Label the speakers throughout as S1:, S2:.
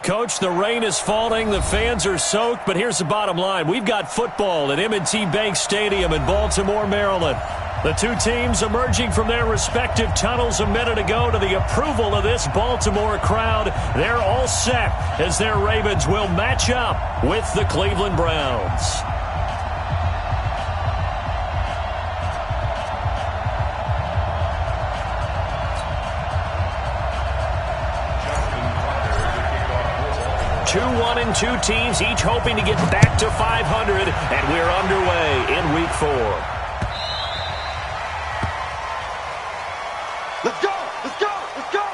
S1: Coach, the rain is falling, the fans are soaked, but here's the bottom line. We've got football at M&T Bank Stadium in Baltimore, Maryland. The two teams emerging from their respective tunnels a minute ago to the approval of this Baltimore crowd. They're all set as their Ravens will match up with the Cleveland Browns. Two 1-2 teams, each hoping to get back to 500, and we're underway in Week 4.
S2: Let's go! Let's go! Let's go!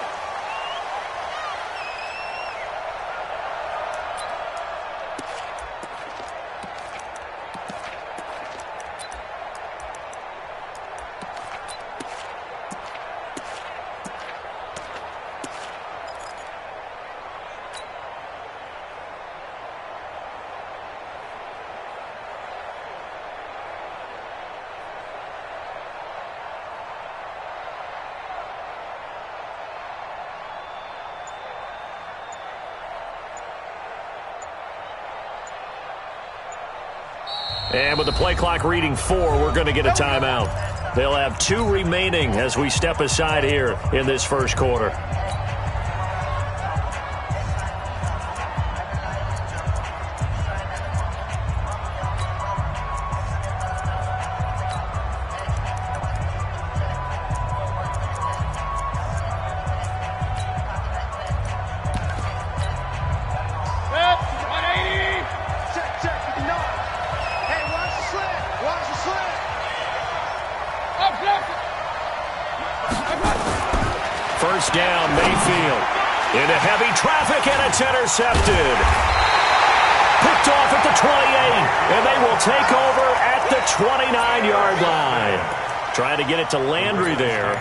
S1: And with the play clock reading 4, we're going to get a timeout. They'll have 2 remaining as we step aside here in this first quarter. First down, Mayfield. Into heavy traffic, and it's intercepted. Picked off at the 28, and they will take over at the 29-yard line. Trying to get it to Landry there.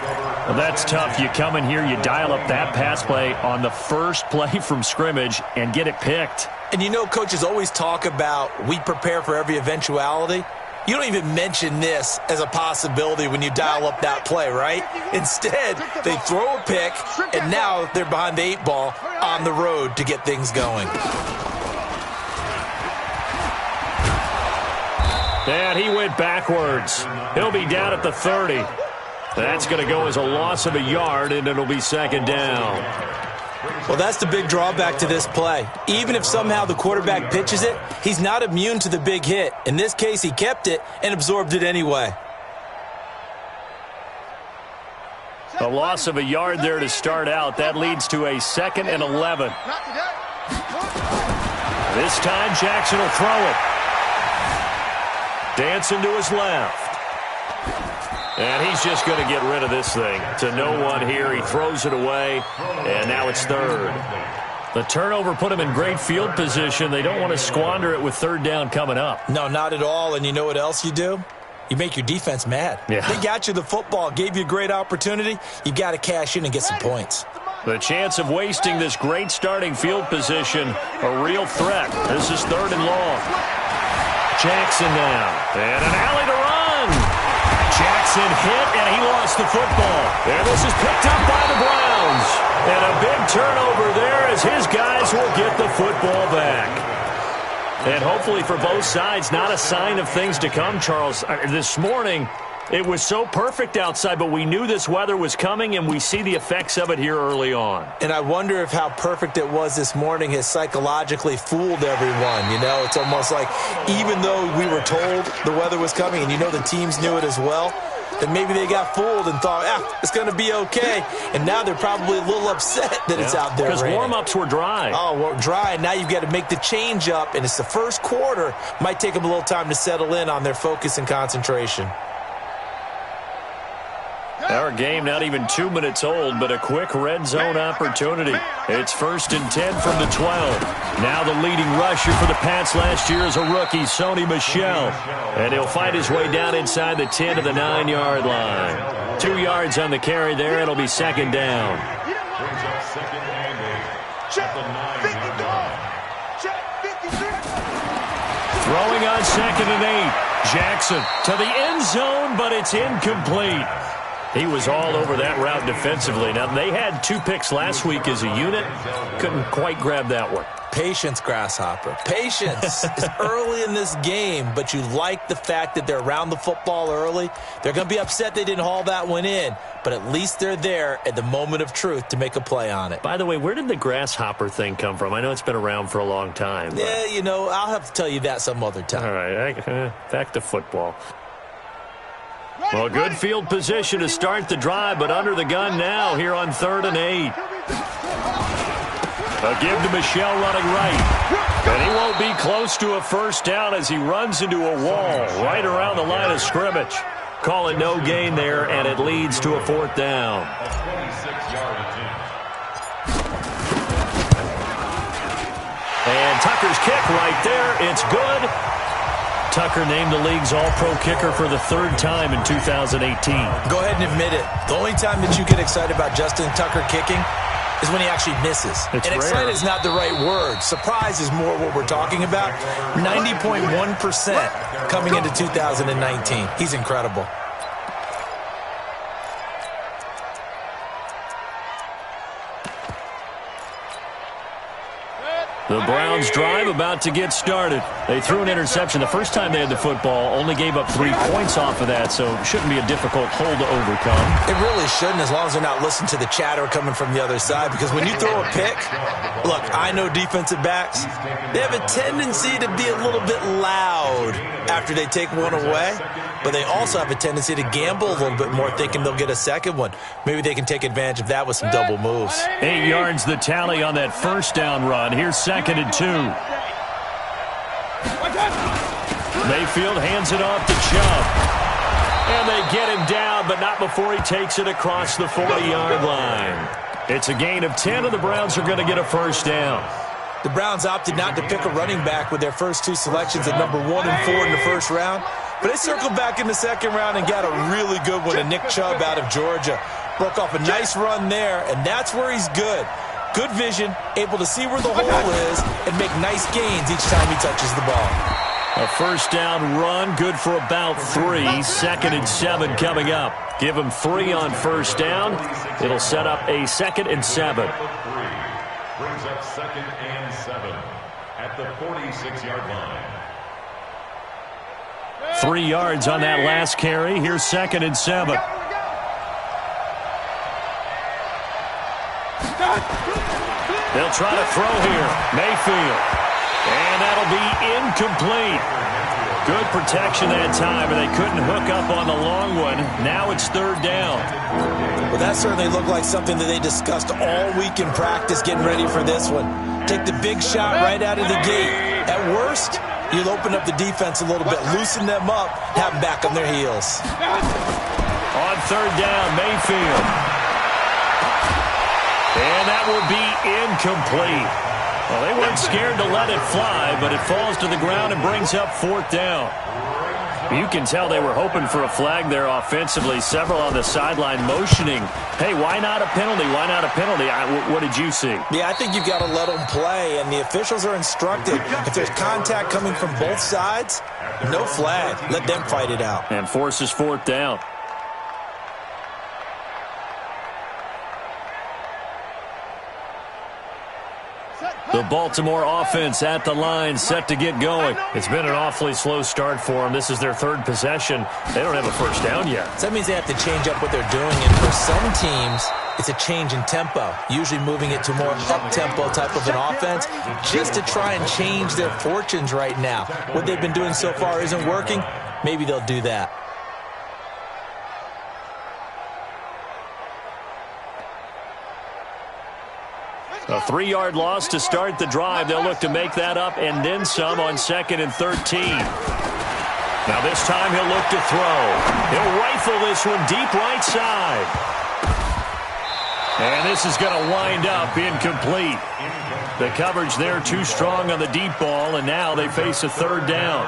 S1: Well, that's tough. You come in here, you dial up that pass play on the first play from scrimmage and get it picked.
S3: And you know, coaches always talk about we prepare for every eventuality. You don't even mention this as a possibility when you dial up that play, right? Instead, they throw a pick, and now they're behind the 8 ball on the road to get things going.
S1: And he went backwards. He'll be down at the 30. That's going to go as a loss of a yard, and it'll be second down.
S3: Well, that's the big drawback to this play. Even if somehow the quarterback pitches it, he's not immune to the big hit. In this case, he kept it and absorbed it anyway.
S1: A loss of a yard there to start out. That leads to a 2nd and 11. This time, Jackson will throw it. Dancing to his left. And he's just going to get rid of this thing. To no one here. He throws it away, and now it's 3rd. The turnover put him in great field position. They don't want to squander it with 3rd down coming up.
S3: No, not at all. And you know what else you do? You make your defense mad.
S1: Yeah.
S3: They got you the football, gave you a great opportunity. You got to cash in and get some points.
S1: The chance of wasting this great starting field position, a real threat. This is 3rd and long. Jackson now. And an alley to run. Jackson hit, and he lost the football. And this is picked up by the Browns. And a big turnover there as his guys will get the football back. And hopefully for both sides, not a sign of things to come, Charles. This morning, it was so perfect outside, but we knew this weather was coming, and we see the effects of it here early on.
S3: And I wonder if how perfect it was this morning has psychologically fooled everyone. You know, it's almost like even though we were told the weather was coming, and you know the teams knew it as well, then maybe they got fooled and thought, it's going to be okay. And now they're probably a little upset that it's out there.
S1: Because warm-ups were dry.
S3: Oh, well, dry, and now you've got to make the change up, and it's the first quarter. Might take them a little time to settle in on their focus and concentration.
S1: Our game not even 2 minutes old, but a quick red zone opportunity. It's 1st and 10 from the 12. Now the leading rusher for the Pats last year is a rookie, Sony Michel. And he'll fight his way down inside the 10 to the 9-yard line. 2 yards on the carry there. It'll be 2nd down. Throwing on 2nd and 8. Jackson to the end zone, but it's incomplete. He was all over that route defensively. Now, they had 2 picks last week as a unit. Couldn't quite grab that one.
S3: Patience, Grasshopper. Patience. It's early in this game, but you like the fact that they're around the football early. They're going to be upset they didn't haul that one in, but at least they're there at the moment of truth to make a play on it.
S1: By the way, where did the grasshopper thing come from? I know it's been around for a long time. But...
S3: yeah, you know, I'll have to tell you that some other time.
S1: All right, back to football. Well, good field position to start the drive, but under the gun now here on 3rd and 8. A give to Michel running right. And he won't be close to a first down as he runs into a wall right around the line of scrimmage. Call it no gain there, and it leads to a 4th down. And Tucker's kick right there. It's good. Tucker named the league's all-pro kicker for the 3rd time in 2018.
S3: Go ahead and admit it. The only time that you get excited about Justin Tucker kicking is when he actually misses.
S1: It's
S3: and
S1: rare.
S3: Excited is not the right word. Surprise is more what we're talking about. 90.1% coming into 2019. He's incredible.
S1: The Browns drive about to get started. They threw an interception the first time they had the football, only gave up 3 points off of that, so it shouldn't be a difficult hole to overcome.
S3: It really shouldn't, as long as they're not listening to the chatter coming from the other side, because when you throw a pick, look, I know defensive backs, they have a tendency to be a little bit loud after they take one away, but they also have a tendency to gamble a little bit more, thinking they'll get a second one. Maybe they can take advantage of that with some double moves.
S1: 8 yards the tally on that first down run. Here's 2nd and 2. Mayfield hands it off to Chubb. And they get him down, but not before he takes it across the 40-yard line. It's a gain of 10, and the Browns are going to get a first down.
S3: The Browns opted not to pick a running back with their first 2 selections at number 1 and 4 in the first round, but they circled back in the second round and got a really good one in Nick Chubb out of Georgia. Broke off a nice run there, and that's where he's good. Good vision, able to see where the hole is, and make nice gains each time he touches the ball.
S1: A first down run, good for about 3. 2nd and 7 coming up. Give him 3 on first down. It'll set up a 2nd and 7.
S4: Brings up 2nd and 7 at the 46-yard line.
S1: 3 yards on that last carry. Here's 2nd and 7. They'll try to throw here. Mayfield. And that'll be incomplete. Good protection that time, and they couldn't hook up on the long one. Now it's 3rd down.
S3: Well, that certainly looked like something that they discussed all week in practice getting ready for this one. Take the big shot right out of the gate. At worst, you'll open up the defense a little bit, loosen them up, have them back on their heels.
S1: On 3rd down, Mayfield. And that will be incomplete. Well, they weren't scared to let it fly, but it falls to the ground and brings up 4th down. You can tell they were hoping for a flag there offensively. Several on the sideline motioning, hey, why not a penalty? Why not a penalty? What did you see?
S3: Yeah, I think you've got to let them play, and the officials are instructed. If there's contact coming from both sides, no flag. Let them fight it out.
S1: And forces 4th down. The Baltimore offense at the line, set to get going. It's been an awfully slow start for them. This is their 3rd possession. They don't have a first down yet.
S3: So that means they have to change up what they're doing, and for some teams, it's a change in tempo, usually moving it to more up-tempo type of an offense, just to try and change their fortunes right now. What they've been doing so far isn't working. Maybe they'll do that.
S1: A 3-yard loss to start the drive. They'll look to make that up and then some on 2nd and 13. Now this time he'll look to throw. He'll rifle this one deep right side. And this is going to wind up incomplete. The coverage there too strong on the deep ball, and now they face a 3rd down.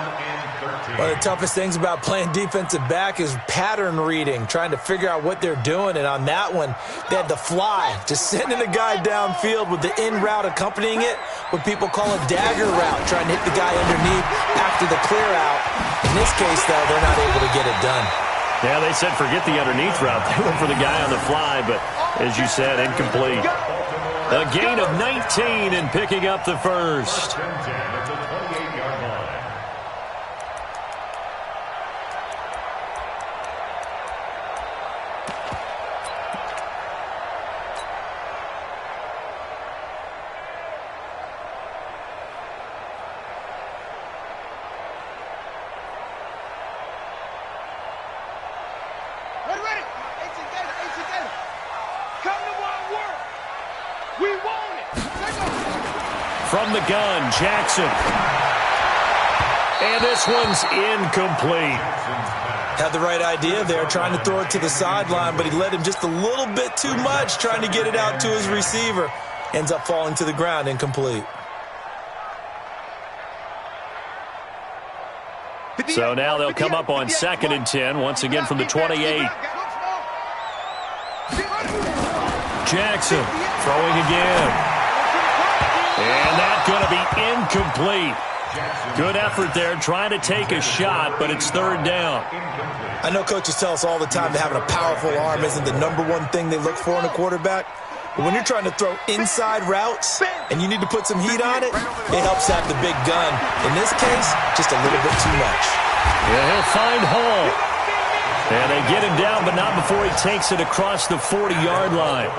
S3: One of the toughest things about playing defensive back is pattern reading, trying to figure out what they're doing. And on that one, they had the fly, just sending a guy downfield with the in route accompanying it, what people call a dagger route, trying to hit the guy underneath after the clear out. In this case, though, they're not able to get it done.
S1: Yeah, they said forget the underneath route. They went for the guy on the fly, but as you said, incomplete. A gain of 19 and picking up the first. From the gun, Jackson. And this one's incomplete.
S3: Had the right idea there, trying to throw it to the sideline, but he led him just a little bit too much, trying to get it out to his receiver. Ends up falling to the ground, incomplete.
S1: So now they'll come up on 2nd and 10, once again from the 28. Jackson throwing again. And that's going to be incomplete. Good effort there, trying to take a shot, but it's 3rd down.
S3: I know coaches tell us all the time that having a powerful arm isn't the #1 thing they look for in a quarterback. But when you're trying to throw inside routes and you need to put some heat on it, it helps to have the big gun. In this case, just a little bit too much.
S1: Yeah, he'll find Hall. And they get him down, but not before he takes it across the 40-yard line.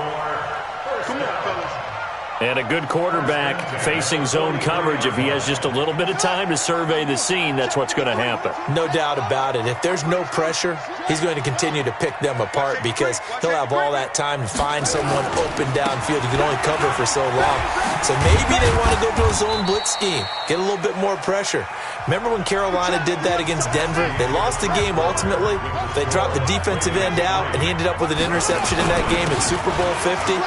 S1: And a good quarterback facing zone coverage. If he has just a little bit of time to survey the scene, that's what's going to happen.
S3: No doubt about it. If there's no pressure, he's going to continue to pick them apart because he'll have all that time to find someone open downfield. He can only cover for so long. So maybe they want to go to a zone blitz scheme, get a little bit more pressure. Remember when Carolina did that against Denver? They lost the game ultimately. They dropped the defensive end out, and he ended up with an interception in that game in Super Bowl 50.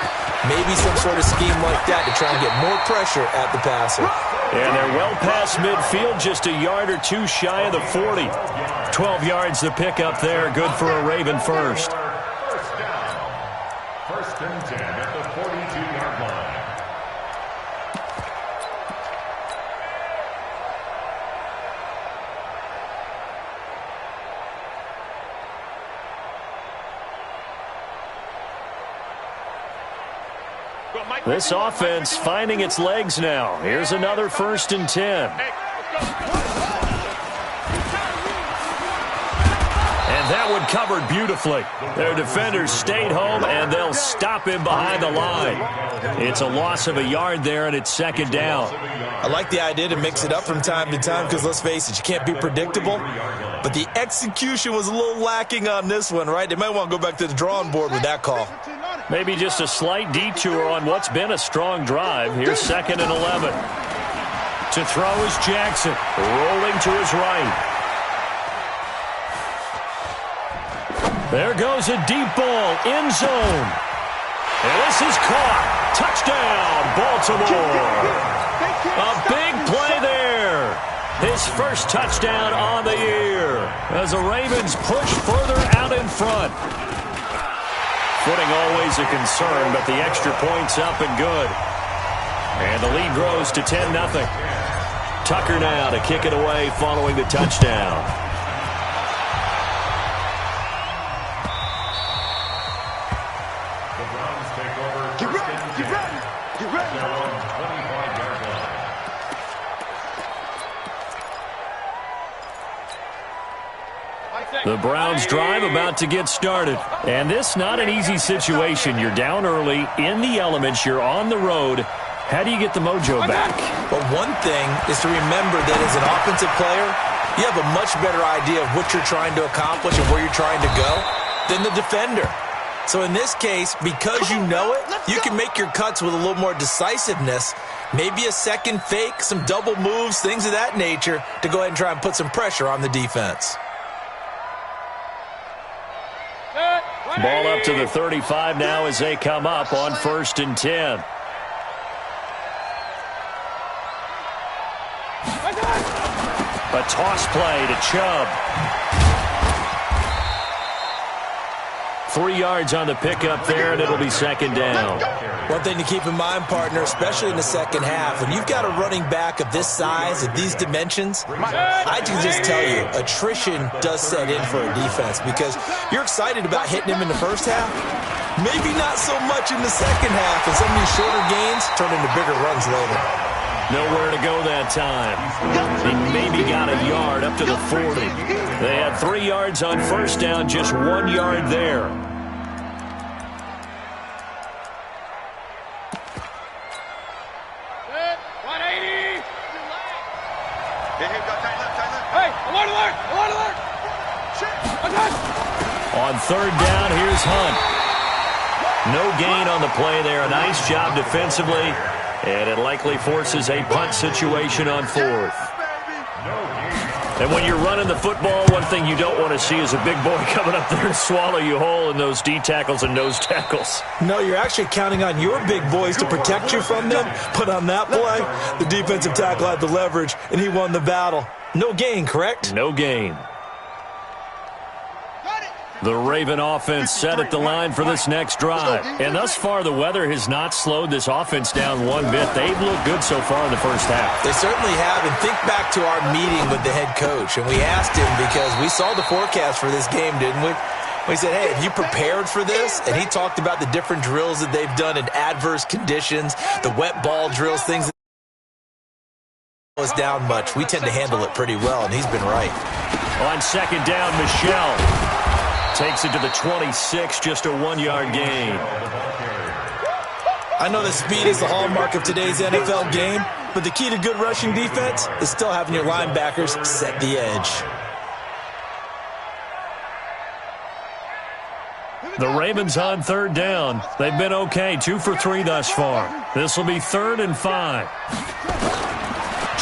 S3: Maybe some sort of scheme like that to try and get more pressure at the passer.
S1: And they're well past midfield, just a yard or two shy of the 40. 12 yards the pickup there, good for a Raven first.
S4: First down. 1st and 10 at the 42-yard line.
S1: This offense finding its legs now. Here's another 1st and 10. And that one covered beautifully. Their defenders stayed home, and they'll stop him behind the line. It's a loss of a yard there, and it's 2nd down.
S3: I like the idea to mix it up from time to time because, let's face it, you can't be predictable. But the execution was a little lacking on this one, right? They might want to go back to the drawing board with that call.
S1: Maybe just a slight detour on what's been a strong drive. Here's 2nd and 11. To throw is Jackson, rolling to his right. There goes a deep ball, end zone. And this is caught. Touchdown, Baltimore. A big play there. His first touchdown on the year as the Ravens push further out in front. Footing always a concern, but the extra point's up and good. And the lead grows to 10-0. Tucker now to kick it away following the touchdown.
S4: The Browns take over. Get ready, get ready, get ready. Their own 25-yard line.
S1: The Browns drive about to get started. And this not an easy situation. You're down early, in the elements, you're on the road. How do you get the mojo back?
S3: Well, one thing is to remember that as an offensive player, you have a much better idea of what you're trying to accomplish and where you're trying to go than the defender. So in this case, because you know it, you can make your cuts with a little more decisiveness, maybe a second fake, some double moves, things of that nature, to go ahead and try and put some pressure on the defense.
S1: Ball up to the 35 now as they come up on 1st and 10. A toss play to Chubb. 3 yards on the pickup there, and it'll be second down.
S3: One thing to keep in mind, partner, especially in the second half, when you've got a running back of this size, of these dimensions, I can just tell you, attrition does set in for a defense because you're excited about hitting him in the first half. Maybe not so much in the second half, and some of these shorter gains turn into bigger runs later.
S1: Nowhere to go that time. He maybe got a yard up to the 40. They had 3 yards on first down, just 1 yard there. On third down, here's Hunt. No gain on the play there. A nice job defensively. And it likely forces a punt situation on fourth. And when you're running the football, one thing you don't want to see is a big boy coming up there to swallow you whole in those D tackles and nose tackles.
S3: No, you're actually counting on your big boys to protect you from them. But on that play, the defensive tackle had the leverage, and he won the battle. No gain, correct?
S1: No gain. The Raven offense set at the line for this next drive. And thus far, the weather has not slowed this offense down one bit. They've looked good so far in the first half.
S3: They certainly have. And think back to our meeting with the head coach. And we asked him because we saw the forecast for this game, didn't we? We said, hey, have you prepared for this? And he talked about the different drills that they've done in adverse conditions, the wet ball drills, things that slow us down much. We tend to handle it pretty well, and he's been right.
S1: On second down, Michelle takes it to the 26, just a 1 yard gain.
S3: I know that speed is the hallmark of today's NFL game, but the key to good rushing defense is still having your linebackers set the edge.
S1: The Ravens on third down. They've been okay, 2 for 3 thus far. This will be 3rd and 5.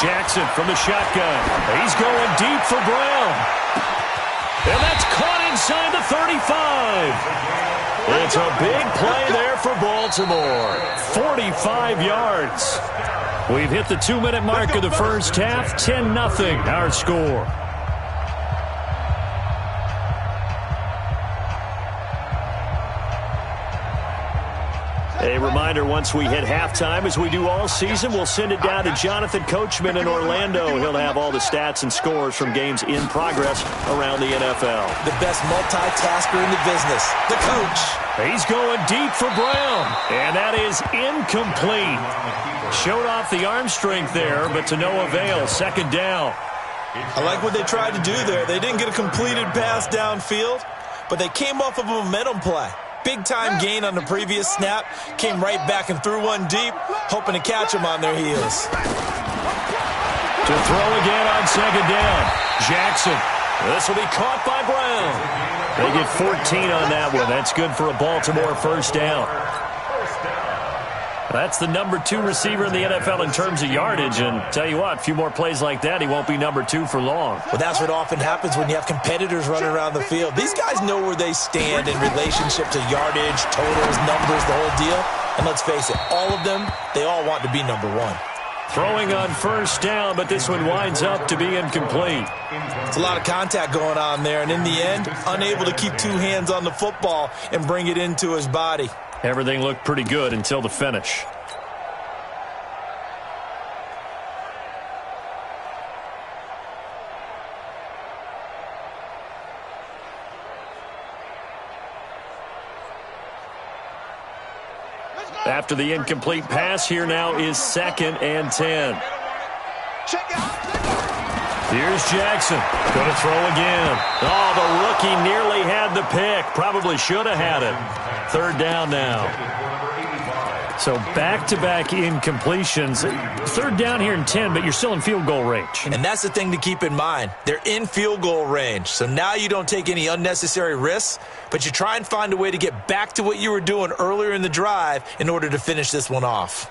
S1: Jackson from the shotgun. He's going deep for Brown. And that's caught inside the 35. It's a big play there for Baltimore. 45 yards. We've hit the 2-minute mark of the first half. 10-0 our score. A reminder, once we hit halftime, as we do all season, we'll send it down to Jonathan Coachman in Orlando. He'll have all the stats and scores from games in progress around the NFL.
S3: The best multitasker in the business, the coach.
S1: He's going deep for Brown, and that is incomplete. Showed off the arm strength there, but to no avail. Second down.
S3: I like what they tried to do there. They didn't get a completed pass downfield, but they came off of a momentum play. Big-time gain on the previous snap. Came right back and threw one deep, hoping to catch them on their heels.
S1: To throw again on second down. Jackson. This will be caught by Brown. They get 14 on that one. That's good for a Baltimore first down. That's the number 2 receiver in the NFL in terms of yardage. And tell you what, a few more plays like that, he won't be number 2 for long.
S3: Well, that's what often happens when you have competitors running around the field. These guys know where they stand in relationship to yardage, totals, numbers, the whole deal. And let's face it, all of them, they all want to be number 1.
S1: Throwing on first down, but this one winds up to be incomplete.
S3: It's a lot of contact going on there, and in the end, unable to keep 2 hands on the football and bring it into his body.
S1: Everything looked pretty good until the finish. After the incomplete pass, here now is 2nd and 10. Here's Jackson. Going to throw again. Oh, the rookie nearly had the pick. Probably should have had it. 3rd down now. So back-to-back incompletions. 3rd down here and 10, but you're still in field goal range.
S3: And that's the thing to keep in mind. They're in field goal range. So now you don't take any unnecessary risks, but you try and find a way to get back to what you were doing earlier in the drive in order to finish this one off.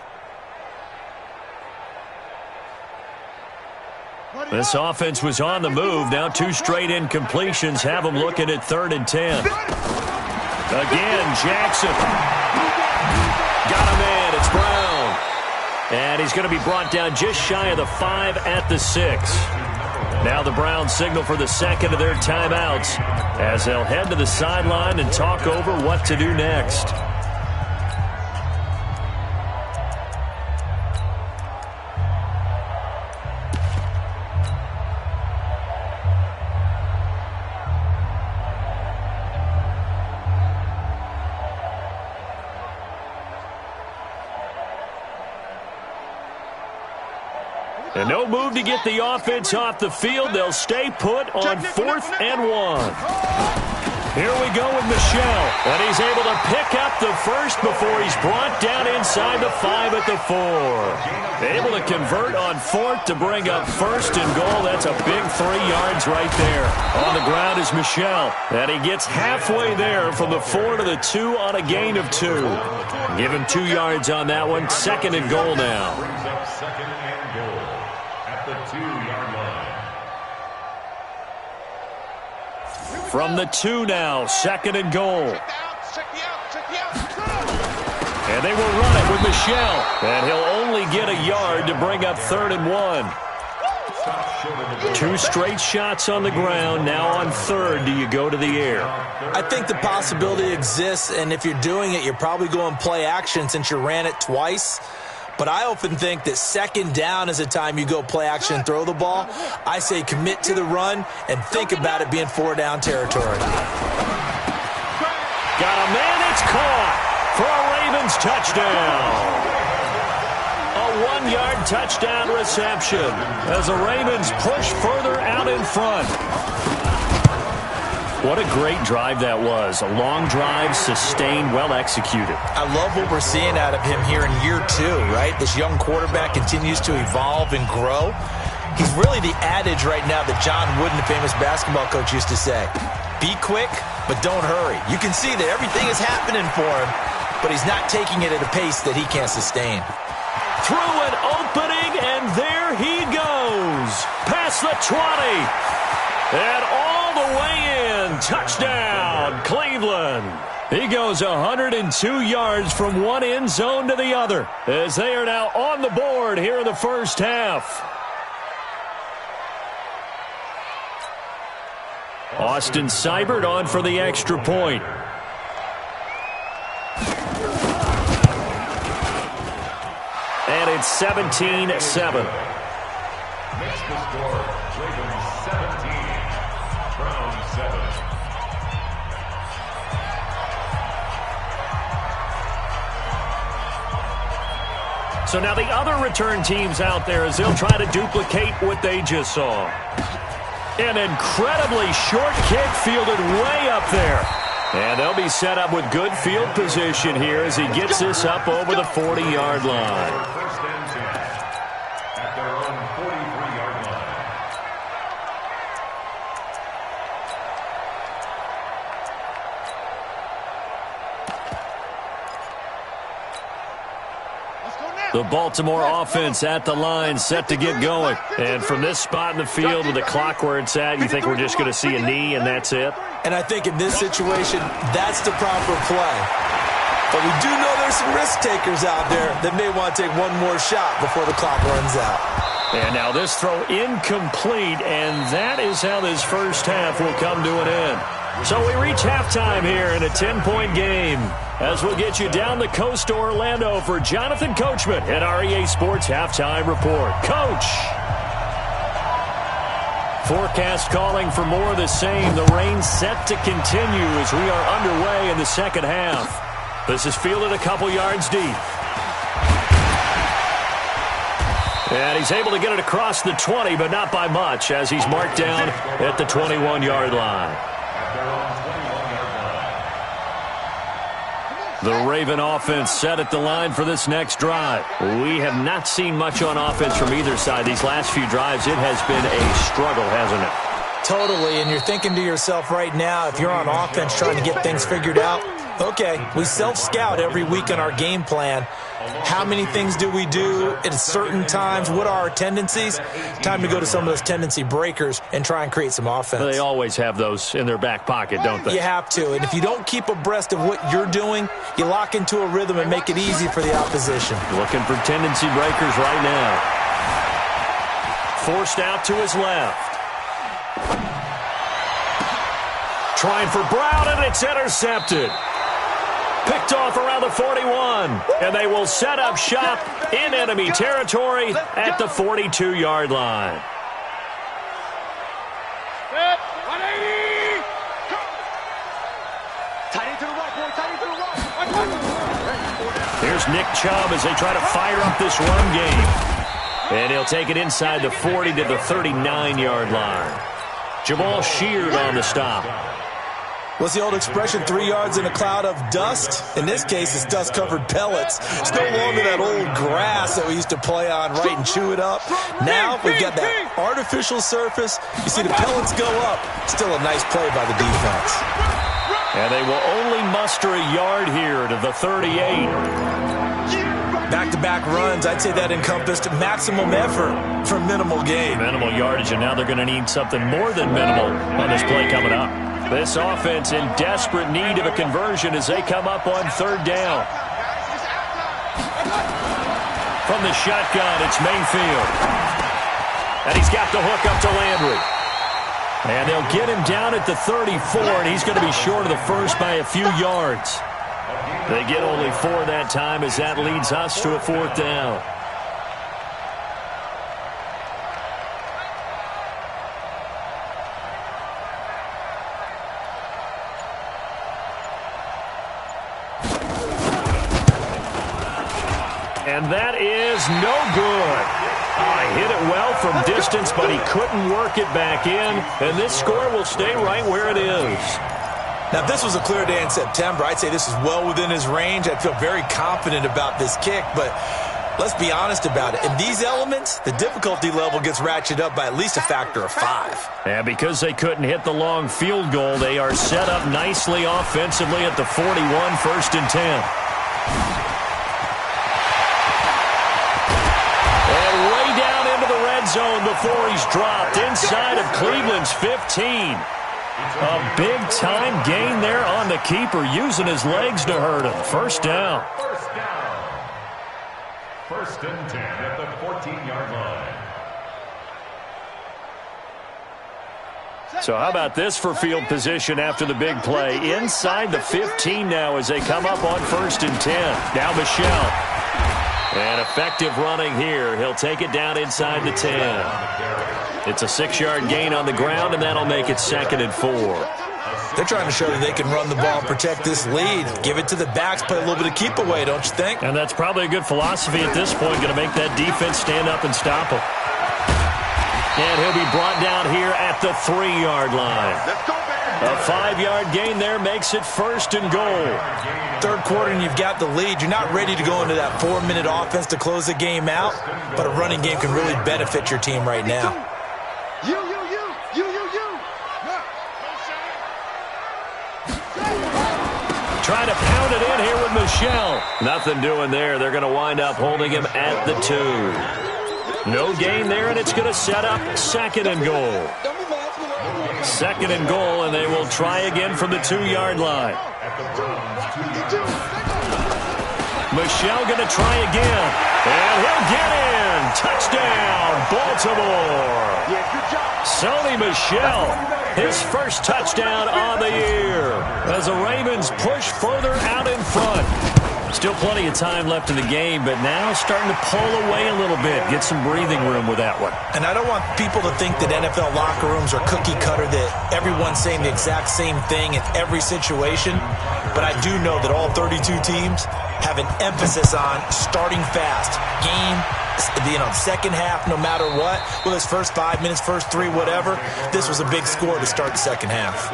S1: This offense was on the move. Now 2 straight incompletions have them looking at 3rd and 10. Again, Jackson. Got him in. It's Brown. And he's going to be brought down just shy of the 5 at the 6. Now the Browns signal for the second of their timeouts as they'll head to the sideline and talk over what to do next. And no move to get the offense off the field. They'll stay put on 4th and 1. Here we go with Michel. And he's able to pick up the first before he's brought down inside the 5 at the 4. Able to convert on 4th to bring up 1st and goal. That's a big 3 yards right there. On the ground is Michel. And he gets halfway there from the 4 to the 2 on a gain of 2. Give him 2 yards on that one. 2nd and goal now.
S4: Brings up 2nd and goal at the 2-yard line.
S1: From the 2 now, 2nd and goal. And they will run it with Michel. And he'll only get a yard to bring up 3rd and 1. 2 straight shots on the ground. Now on 3rd, do you go to the air?
S3: I think the possibility exists, and if you're doing it, you're probably going play action since you ran it twice. But I often think that 2nd down is the time you go play action and throw the ball. I say commit to the run and think about it being 4-down territory.
S1: Got a man, it's caught for a Ravens touchdown. A 1-yard touchdown reception as the Ravens push further out in front. What a great drive that was. A long drive, sustained, well executed.
S3: I love what we're seeing out of him here in year 2, right? This young quarterback continues to evolve and grow. He's really the adage right now that John Wooden, the famous basketball coach, used to say. Be quick, but don't hurry. You can see that everything is happening for him, but he's not taking it at a pace that he can't sustain.
S1: Through an opening, and there he goes. Past the 20. And all the way in. Touchdown, Cleveland. He goes 102 yards from one end zone to the other as they are now on the board here in the first half. Austin Seibert on for the extra point. And it's 17-7.
S4: Makes the score. Ravens 17. Browns 7.
S1: So now the other return teams out there as they'll try to duplicate what they just saw. An incredibly short kick fielded way up there. And they'll be set up with good field position here as he gets this up over the 40-yard line.
S4: First and 10 at their own 43-yard line.
S1: The Baltimore offense at the line, set to get going. And from this spot in the field with the clock where it's at, you think we're just going to see a knee and that's it?
S3: And I think in this situation, that's the proper play. But we do know there's some risk takers out there that may want to take one more shot before the clock runs out.
S1: And now this throw incomplete, and that is how this first half will come to an end. So we reach halftime here in a 10-point game as we'll get you down the coast to Orlando for Jonathan Coachman at our EA Sports Halftime Report. Coach! Forecast calling for more of the same. The rain set to continue as we are underway in the second half. This is fielded a couple yards deep. And he's able to get it across the 20, but not by much as he's marked down at the 21-yard line. The Raven offense set at the line for this next drive. We have not seen much on offense from either side. These last few drives, it has been a struggle, hasn't it?
S3: Totally, and you're thinking to yourself right now, if you're on offense trying to get things figured out, okay, we self-scout every week on our game plan. How many things do we do at certain times? What are our tendencies? Time to go to some of those tendency breakers and try and create some offense.
S1: They always have those in their back pocket, don't they?
S3: You have to, and if you don't keep abreast of what you're doing, you lock into a rhythm and make it easy for the opposition.
S1: Looking for tendency breakers right now. Forced out to his left. Trying for Brown, and it's intercepted. Picked off around the 41, and they will set up shop in enemy territory at the 42-yard line.
S2: Set. 180. Tight end to the right, boy. Tight end to the right.
S1: Here's Nick Chubb as they try to fire up this run game. And he'll take it inside the 40 to the 39-yard line. Jamal Sheard on the stop.
S3: What's the old expression, 3 yards in a cloud of dust? In this case, it's dust-covered pellets. It's no longer that old grass that we used to play on, right, and chew it up. Now we've got that artificial surface. You see the pellets go up. Still a nice play by the defense.
S1: And they will only muster a yard here to the 38.
S3: Back-to-back runs, I'd say that encompassed maximum effort for minimal gain.
S1: Minimal yardage, and now they're going to need something more than minimal on this play coming up. This offense in desperate need of a conversion as they come up on third down. From the shotgun, it's Mayfield. And he's got the hook up to Landry. And they'll get him down at the 34, and he's going to be short of the first by a few yards. They get only 4 that time as that leads us to a fourth down. And that is no good. He hit it well from distance, but he couldn't work it back in. And this score will stay right where it is.
S3: Now, if this was a clear day in September, I'd say this is well within his range. I'd feel very confident about this kick, but let's be honest about it. In these elements, the difficulty level gets ratcheted up by at least a factor of 5.
S1: And because they couldn't hit the long field goal, they are set up nicely offensively at the 41, 1st and 10. And way down into the red zone before he's dropped inside of Cleveland's 15. A big-time gain there on the keeper, using his legs to hurt him. First down.
S4: First down. 1st and 10 at the 14-yard line.
S1: So how about this for field position after the big play? Inside the 15 now as they come up on 1st and 10. Now Michel. And effective running here. He'll take it down inside the 10. It's a 6-yard gain on the ground, and that'll make it 2nd and 4.
S3: They're trying to show that they can run the ball and protect this lead. Give it to the backs, play a little bit of keep away, don't you think?
S1: And that's probably a good philosophy at this point, going to make that defense stand up and stop him. And he'll be brought down here at the 3-yard line. A 5-yard gain there makes it 1st and goal.
S3: Third quarter and you've got the lead. You're not ready to go into that 4-minute offense to close the game out, but a running game can really benefit your team right now.
S2: You.
S1: Trying to pound it in here with Michel. Nothing doing there. They're going to wind up holding him at the 2. No gain there, and it's going to set up 2nd and goal. 2nd and goal, and they will try again from the 2-yard line. Michel going to try again. And he'll get in. Touchdown, Baltimore. Sony Michel, his first touchdown on the year as the Ravens push further out in front. Still plenty of time left in the game, but now starting to pull away a little bit. Get some breathing room with that one.
S3: And I don't want people to think that NFL locker rooms are cookie cutter, that everyone's saying the exact same thing in every situation. But I do know that all 32 teams have an emphasis on starting fast. Second half, no matter what. Whether it's first 5 minutes, first 3, whatever. This was a big score to start the second half.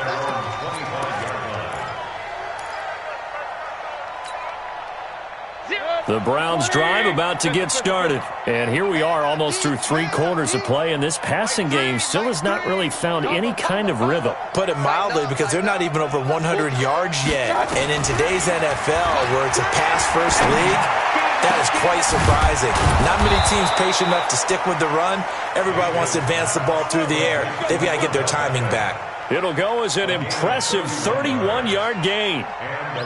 S1: The Browns drive about to get started. And here we are almost through 3 quarters of play, and this passing game still has not really found any kind of rhythm.
S3: Put it mildly, because they're not even over 100 yards yet. And in today's NFL, where it's a pass-first league, that is quite surprising. Not many teams patient enough to stick with the run. Everybody wants to advance the ball through the air. They've got to get their timing back.
S1: It'll go as an impressive 31-yard gain.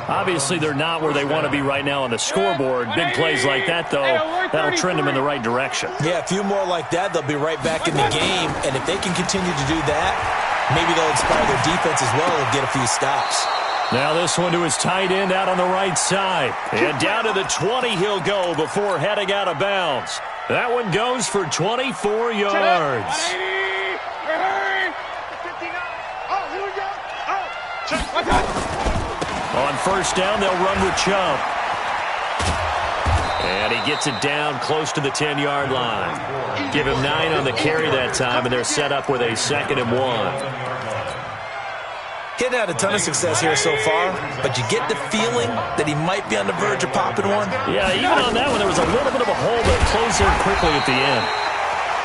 S1: Obviously, they're not where they want to be right now on the scoreboard. Big plays like that, though, that'll trend them in the right direction.
S3: Yeah, a few more like that, they'll be right back in the game. And if they can continue to do that, maybe they'll inspire their defense as well and get a few stops.
S1: Now this one to his tight end out on the right side. And down to the 20 he'll go before heading out of bounds. That one goes for 24 yards. On first down, they'll run with Chubb. And he gets it down close to the 10-yard line. Give him 9 on the carry that time, and they're set up with a 2nd and 1.
S3: He's had a ton of success here so far, but you get the feeling that he might be on the verge of popping one.
S1: Yeah, even on that one, there was a little bit of a hole that closed there quickly at the end.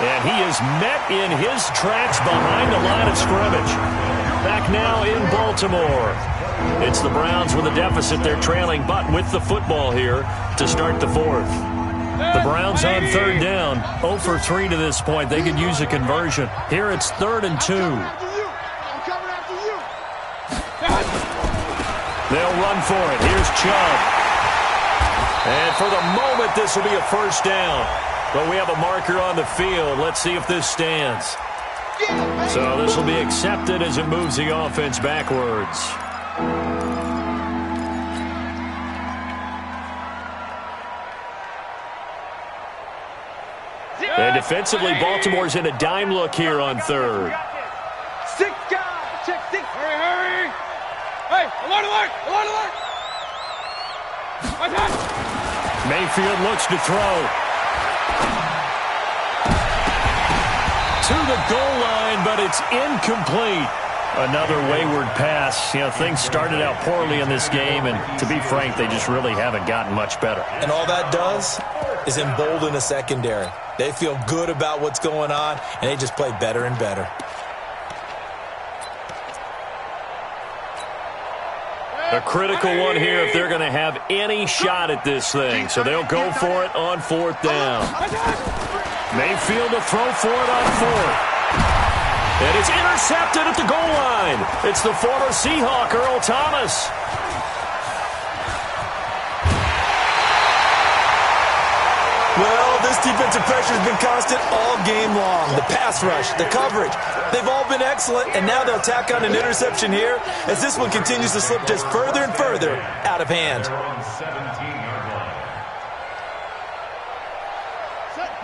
S1: And he is met in his tracks behind the line of scrimmage. Back now in Baltimore. It's the Browns with a deficit. They're trailing, but with the football here to start the 4th. The Browns on 3rd down, 0 for 3 to this point. They could use a conversion. Here it's 3rd and 2. They'll run for it. Here's Chubb. And for the moment, this will be a first down. But we have a marker on the field. Let's see if this stands. So this will be accepted as it moves the offense backwards. And defensively, Baltimore's in a dime look here on 3rd.
S2: 6 guys. Check 6. Hurry. Hey, alert.
S1: Mayfield looks to throw. To the goal line, but it's incomplete. Another wayward pass. You know, things started out poorly in this game, and to be frank, they just really haven't gotten much better.
S3: And all that does is embolden the secondary. They feel good about what's going on, and they just play better and better.
S1: A critical one here if they're going to have any shot at this thing. So they'll go for it on 4th down. Mayfield to throw for it on 4th. And it's intercepted at the goal line. It's the former Seahawk, Earl Thomas.
S3: Well, this defensive pressure has been constant all game long. The pass rush, the coverage, they've all been excellent, and now they'll tack on an interception here as this one continues to slip just further and further out of hand.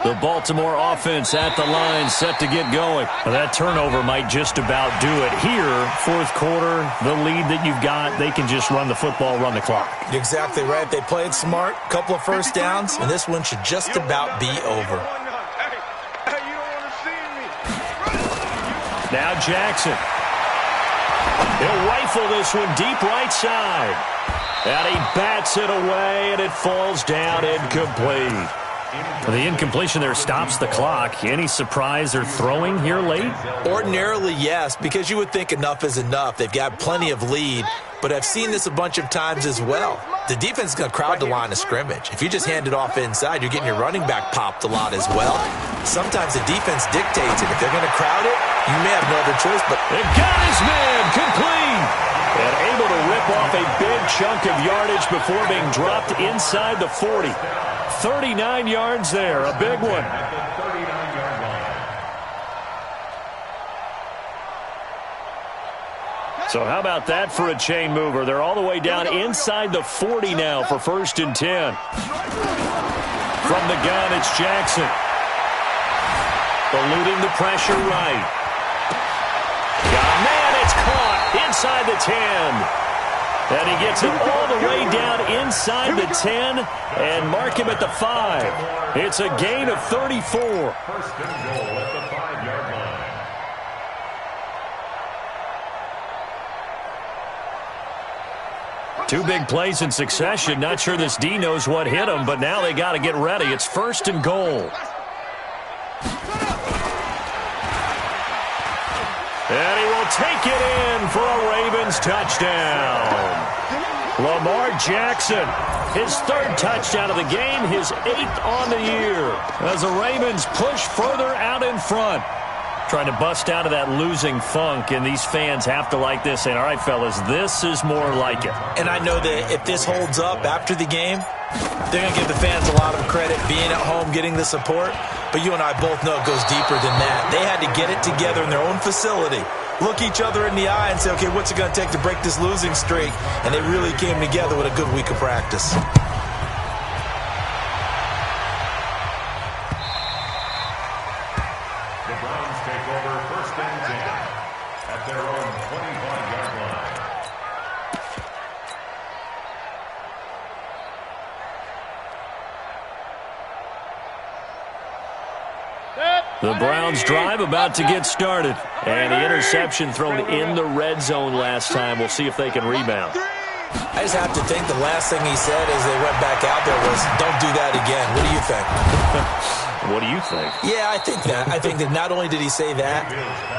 S1: The Baltimore offense at the line, set to get going. Well, that turnover might just about do it here. 4th quarter, the lead that you've got, they can just run the football, run the clock.
S3: You're exactly right. They played smart, couple of first downs, and this one should just about be over.
S1: Now Jackson. He'll rifle this one deep right side. And he bats it away, and it falls down incomplete. The incompletion there stops the clock. Any surprise they're throwing here late?
S3: Ordinarily, yes, because you would think enough is enough. They've got plenty of lead, but I've seen this a bunch of times as well. The defense is going to crowd the line of scrimmage. If you just hand it off inside, you're getting your running back popped a lot as well. Sometimes the defense dictates it. If they're going to crowd it, you may have no other choice, but
S1: they've got his man complete. And able to rip off a big chunk of yardage before being dropped inside the 40. 39 yards there, a big one. So how about that for a chain mover? They're all the way down inside the 40 now for 1st and 10. From the gun, it's Jackson. Eluding the pressure right. Man, it's caught inside the 10. And he gets it all the way down inside the 10 and mark him at the 5. It's a gain of 34.
S4: 1st and goal at the 5-yard line.
S1: 2 big plays in succession. Not sure this D knows what hit him, but now they got to get ready. It's 1st and goal. And he will take it in for a Ravens touchdown. Lamar Jackson, his 3rd touchdown of the game, his 8th on the year. As the Ravens push further out in front. Trying to bust out of that losing funk, and these fans have to like this, saying, all right, fellas, this is more like it.
S3: And I know that if this holds up after the game, they're going to give the fans a lot of credit being at home, getting the support. But you and I both know it goes deeper than that. They had to get it together in their own facility look each other in the eye and say, okay, what's it going to take to break this losing streak? And they really came together with a good week of practice.
S4: The Browns take over 1st and 10 at their own 25-yard line.
S1: The Browns drive about to get started. And the interception thrown in the red zone last time. We'll see if they can rebound.
S3: I just have to think the last thing he said as they went back out there was, don't do that again. What do you think?
S1: What do you think?
S3: Yeah, I think that. I think that not only did he say that,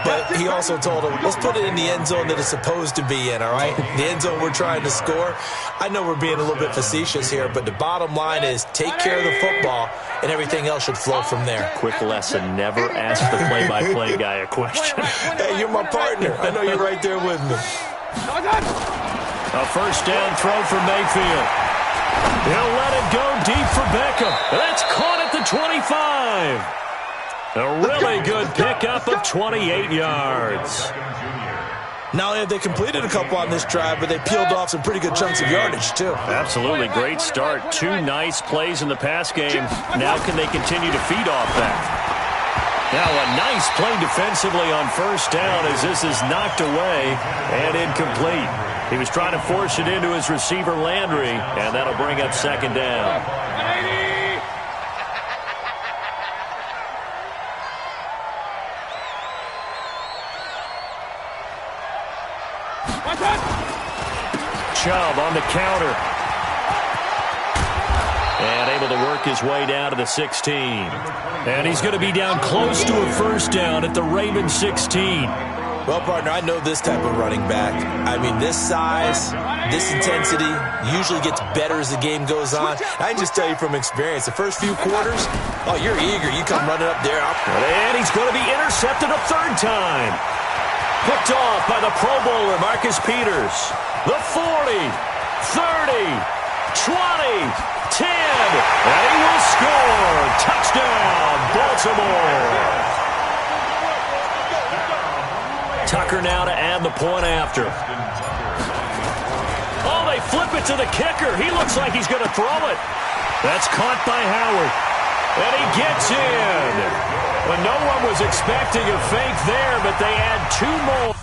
S3: but he also told him, let's put it in the end zone that it's supposed to be in, all right? The end zone we're trying to score. I know we're being a little bit facetious here, but the bottom line is take care of the football, and everything else should flow from there.
S1: Quick lesson, never ask the play-by-play guy a question.
S3: Hey, you're my partner. I know you're right there with me.
S1: A 1st down throw for Mayfield. He'll let it go deep for Beckham. That's caught at the 25. A really good pickup of 28 yards.
S3: Not only have they completed a couple on this drive, but they peeled off some pretty good chunks of yardage, too.
S1: Absolutely. Great start. 2 nice plays in the pass game. Now can they continue to feed off that? Now a nice play defensively on 1st down as this is knocked away and incomplete. He was trying to force it into his receiver, Landry, and that'll bring up 2nd down. Chubb on the counter. And able to work his way down to the 16. And he's going to be down close to a 1st down at the Ravens 16.
S3: Well, partner, I know this type of running back. I mean, this size, this intensity usually gets better as the game goes on. I can just tell you from experience, the first few quarters, oh, you're eager. You come running up there.
S1: And he's going to be intercepted a 3rd time. Picked off by the Pro Bowler, Marcus Peters. The 40, 30, 20, 10, and he will score. Touchdown, Baltimore. Tucker now to add the point after. Oh, they flip it to the kicker. He looks like he's going to throw it. That's caught by Howard. And he gets in. Well, no one was expecting a fake there, but they add 2 more.